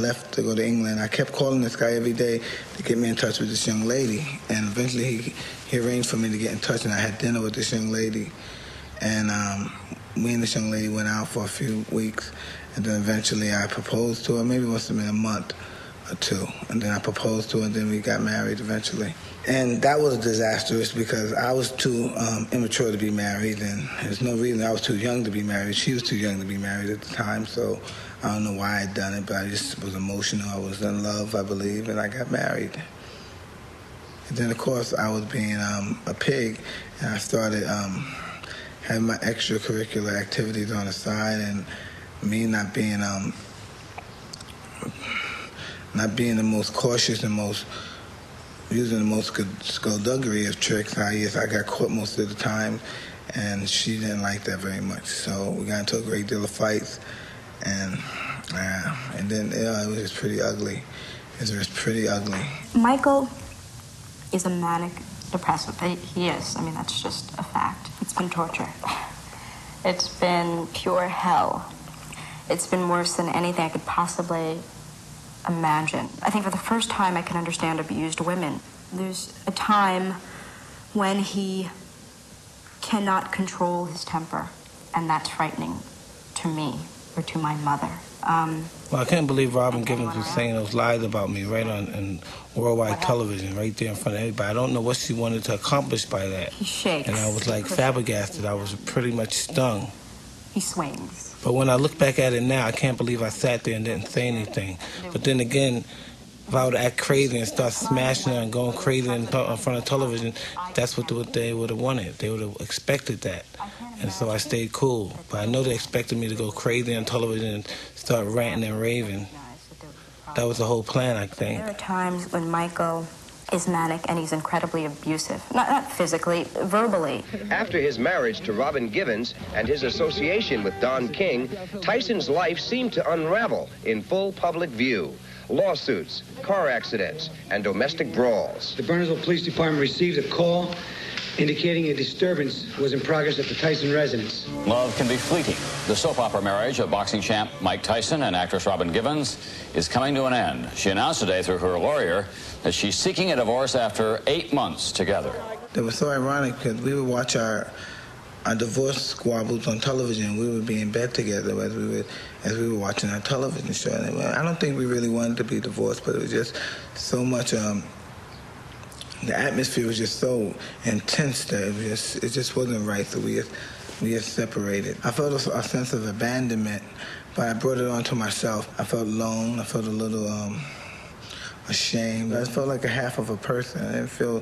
left to go to England, I kept calling this guy every day to get me in touch with this young lady. And eventually he arranged for me to get in touch, and I had dinner with this young lady. And me and this young lady went out for a few weeks, and then eventually I proposed to her. Maybe it must have been a month or two. And then I proposed to her, and then we got married eventually. And that was disastrous because I was too immature to be married, and there's no reason. I was too young to be married. She was too young to be married at the time, so I don't know why I'd done it, but I just was emotional. I was in love, I believe, and I got married. And then, of course, I was being a pig, and I started having my extracurricular activities on the side, and me not being the most cautious and using the most skullduggery of tricks. I got caught most of the time, and she didn't like that very much. So we got into a great deal of fights, and then it was just pretty ugly. It was pretty ugly. Michael is a manic depressive. He is. I mean, that's just a fact. It's been torture. It's been pure hell. It's been worse than anything I could possibly imagine. I think for the first time I can understand abused women. There's a time when he cannot control his temper, and that's frightening to me or to my mother. Well, I can't believe Robin Givens was saying those lies about me right on worldwide television, right there in front of everybody. I don't know what she wanted to accomplish by that. He shakes. And I was like flabbergasted. I was pretty much stung. He swings. But when I look back at it now, I can't believe I sat there and didn't say anything. But then again, if I would act crazy and start smashing her and going crazy in front of television, that's what they would have wanted. They would have expected that. And so I stayed cool. But I know they expected me to go crazy on television and start ranting and raving. That was the whole plan, I think. There are times when Michael is manic and he's incredibly abusive. Not physically, verbally. After his marriage to Robin Givens and his association with Don King, Tyson's life seemed to unravel in full public view. Lawsuits, car accidents, and domestic brawls. The Burnsville Police Department received a call indicating a disturbance was in progress at the Tyson residence. Love can be fleeting. The soap opera marriage of boxing champ Mike Tyson and actress Robin Givens is coming to an end. She announced today through her lawyer that she's seeking a divorce after 8 months together. It was so ironic because we would watch our divorce squabbles on television. We would be in bed together as we were watching our television show. And I don't think we really wanted to be divorced, but it was just so much. The atmosphere was just so intense that it just wasn't right. So we just separated. I felt a sense of abandonment, but I brought it onto myself. I felt alone. I felt a little ashamed. I felt like a half of a person. I didn't feel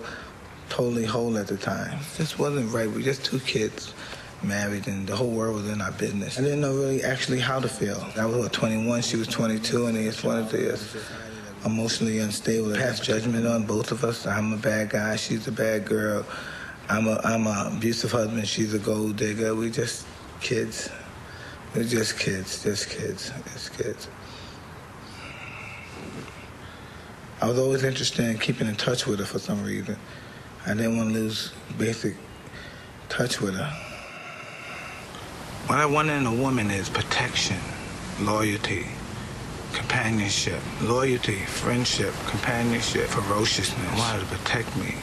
totally whole at the time. It just wasn't right. We were just two kids married, and the whole world was in our business. I didn't know really actually how to feel. I was 21, she was 22, and they just wanted to emotionally unstable. Pass judgment on both of us. I'm a bad guy, she's a bad girl. I'm a abusive husband, she's a gold digger. We just kids. We're just kids. I was always interested in keeping in touch with her for some reason. I didn't want to lose basic touch with her. What I wanted in a woman is protection, loyalty, companionship, friendship, companionship, ferociousness. I wanted to protect me.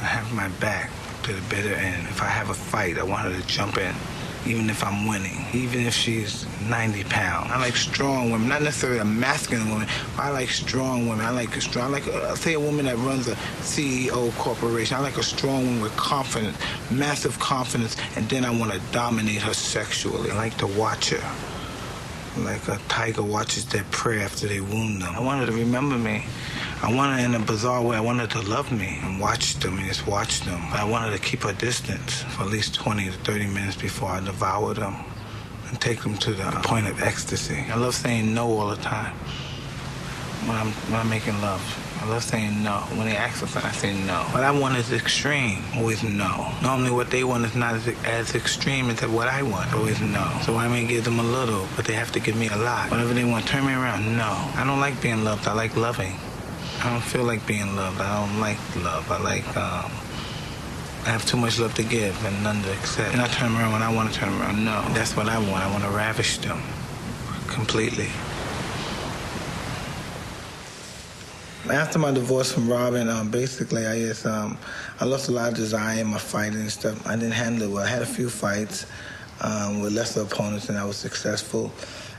I have my back to the bitter end. If I have a fight, I want her to jump in, even if I'm winning, even if she's 90 pounds. I like strong women, not necessarily a masculine woman, but I like strong women. I like say a woman that runs a CEO corporation. I like a strong woman with confidence, massive confidence, and then I want to dominate her sexually. I like to watch her. Like a tiger watches their prey after they wound them. I wanted to remember me. I wanted, in a bizarre way, I wanted to love me and watch them and just watch them. But I wanted to keep a distance for at least 20 to 30 minutes before I devour them and take them to the point of ecstasy. I love saying no all the time when I'm making love. I love saying no. When they ask for something, I say no. What I want is extreme. Always no. Normally what they want is not as extreme as what I want. Always no. So I may give them a little, but they have to give me a lot. Whatever they want, turn me around, no. I don't like being loved. I like loving. I don't feel like being loved. I don't like love. I have too much love to give and none to accept. And I turn around when I want to turn around, no. That's what I want. I want to ravish them completely. After my divorce from Robin, basically I lost a lot of desire in my fighting and stuff. I didn't handle it well. I had a few fights with lesser opponents, and I was successful.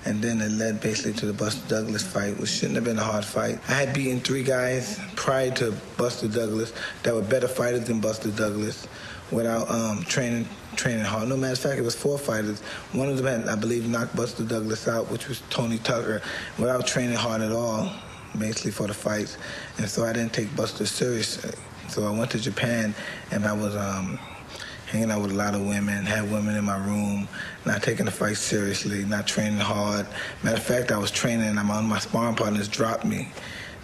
And then it led basically to the Buster Douglas fight, which shouldn't have been a hard fight. I had beaten 3 guys prior to Buster Douglas that were better fighters than Buster Douglas without training hard. No matter of fact, it was 4 fighters. One of them had, I believe, knocked Buster Douglas out, which was Tony Tucker, without training hard at all, basically for the fights. And so I didn't take Buster seriously. So I went to Japan, and I was hanging out with a lot of women, had women in my room, not taking the fight seriously, not training hard. Matter of fact, I was training, and my sparring partners dropped me.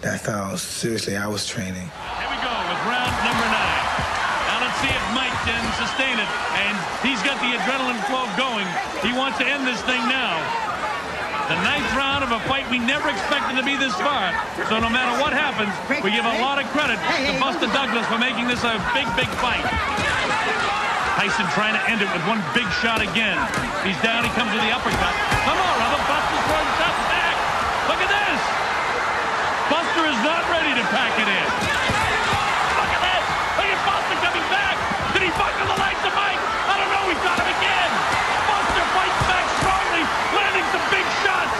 That's how seriously I was training. Here we go with round number 9. Now let's see if Mike can sustain it, and he's got the adrenaline flow going. He wants to end this thing now. The 9th round of a fight we never expected to be this far. So no matter what happens, we give a lot of credit to Buster Douglas for making this a big, big fight. Tyson trying to end it with one big shot again. He's down, he comes with the uppercut. Come on, brother, Buster's throwing shots back. Look at this. Buster is not ready to pack it in. Look at this. Look at Buster coming back. Did he buckle the legs of Mike? I don't know, we've got him again. Buster fights back strongly, landing some big shots.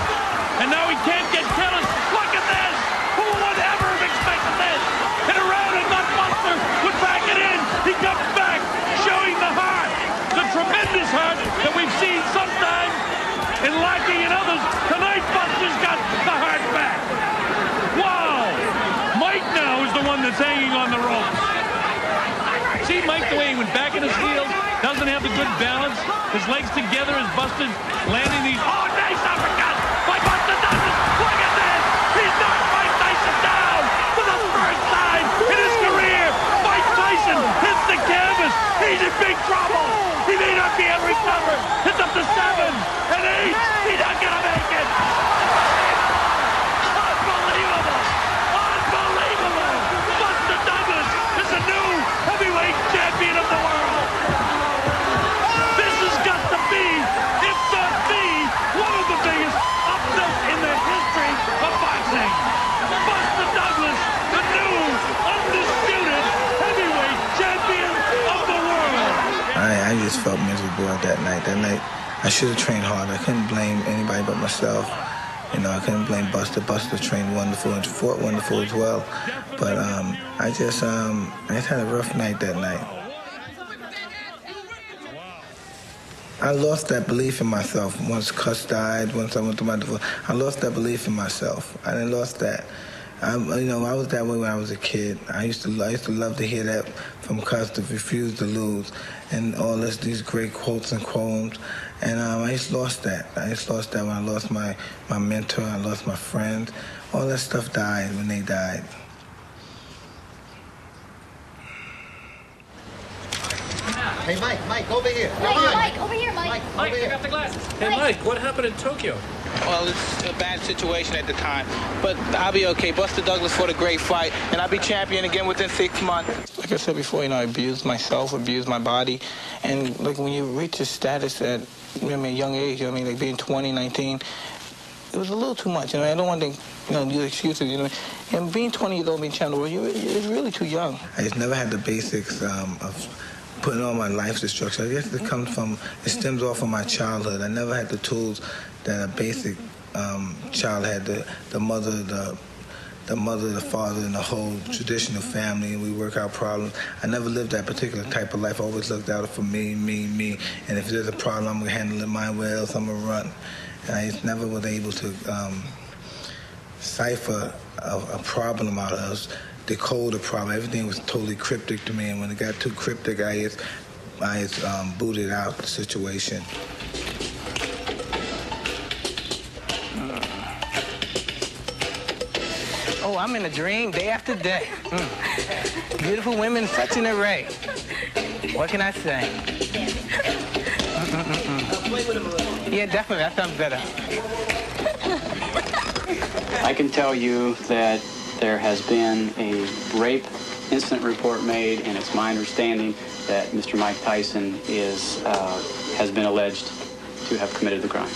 And now he can't get careless. Look at this. Who would ever have expected this? In a round and not Buster would back it in. He comes back, showing the heart, the tremendous heart that we've seen sometimes and lacking in others. Tonight, Buster's got the heart back. Wow! Mike now is the one that's hanging on the rope. See Mike the way he went back in his heels, doesn't have the good balance. His legs together as Buster's landing these. Oh, nice uppercut by Buster Douglas. Look at this! He's knocked Mike Tyson down for the first time in his career. Mike Tyson hits the canvas. He's in big trouble. He may not be able to recover. It's up to 7 and 8. He's not gonna make it. Unbelievable! Unbelievable! Buster Douglas is the new heavyweight champion of the world. This has got to be, if not the, one of the biggest upsets in the history of boxing. Buster Douglas, the new undisputed heavyweight champion of the world. I just felt miserable that night. That night, I should have trained hard. I couldn't blame anybody but myself. You know, I couldn't blame Buster. Buster trained wonderful and fought wonderful as well. But I just had a rough night that night. I lost that belief in myself. Once Cuss died, once I went through my divorce, I lost that belief in myself. I lost that. I was that way when I was a kid. I used to love to hear that from Cuss, to refuse to lose, and all these great quotes and poems. And I just lost that. I just lost that when I lost my mentor. I lost my friends. All that stuff died when they died. Hey, Mike, over here. Mike, over here, Mike. Mike, pick up the glasses. Hey, Mike, what happened in Tokyo? Well, it's a bad situation at the time, but I'll be okay. Buster Douglas fought a great fight, and I'll be champion again within 6 months. Like I said before, I abused myself, abused my body, and like when you reach a status at a young age, like being 20, 19, it was a little too much. I don't want to, use excuses. And being 20 years old, being champion of the world, it's really too young. I just never had the basics of putting on my life structure. I guess it stems off of my childhood. I never had the tools that a basic child had. The mother, the father, and the whole traditional family, and we work out problems. I never lived that particular type of life. I always looked out for me. And if there's a problem, I'm gonna handle it my way, else I'm gonna run. And I just never was able to cipher a problem out of us. Decode the problem. Everything was totally cryptic to me, and when it got too cryptic, I just booted out the situation. Oh, I'm in a dream day after day. Beautiful women, such an array. What can I say? Yeah, definitely, that sounds better. I can tell you that there has been a rape incident report made, and it's my understanding that Mr. Mike Tyson has been alleged to have committed the crime.